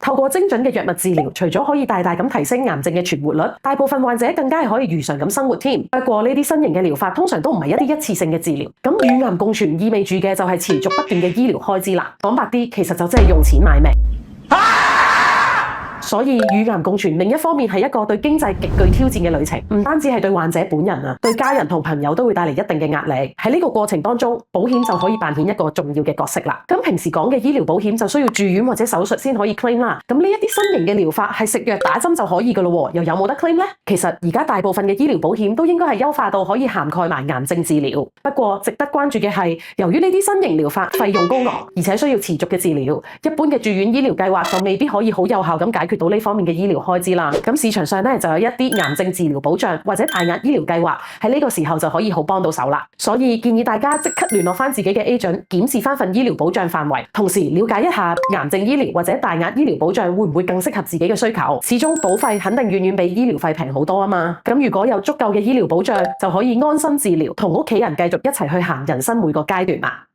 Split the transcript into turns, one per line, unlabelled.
透過精準嘅藥物治療，除咗可以大大咁提升癌症嘅存活率，大部分患者更加係可以如常咁生活添。不過呢啲新型嘅療法通常都唔係一啲一次性嘅治療，咁與癌共存意味住嘅就係持續不斷嘅醫療開支啦。講白啲，其實就真係用錢買命。所以與癌共存另一方面係一個對經濟極具挑戰嘅旅程，唔單止係對患者本人啊，對家人同朋友都會帶嚟一定嘅壓力。喺呢個過程當中，保險就可以扮演一個重要嘅角色啦。咁平時講嘅醫療保險就需要住院或者手術先可以 claim 啦。咁呢一啲新型嘅療法係食藥打針就可以噶咯，又有冇得 claim呢？其實而家大部分嘅醫療保險都應該係優化到可以涵蓋埋癌症治療。不過值得關注嘅係，由於呢啲新型療法費用高昂，而且需要持續嘅治療，一般嘅住院醫療計劃就未必可以好有效咁解決到呢方面嘅醫療開支啦。咁市場上咧就有一啲癌症治療保障或者大額醫療計劃，喺呢個時候就可以好幫到手啦。所以建議大家即刻聯絡翻自己嘅 agent， 檢視翻份醫療保障範圍，同時了解一下癌症醫療或者大額醫療保障會唔會更適合自己嘅需求。始終保費肯定遠遠比醫療費平好多啊嘛。咁如果有足夠嘅醫療保障，就可以安心治療，同屋企人繼續一齊去行人生每個階段啦。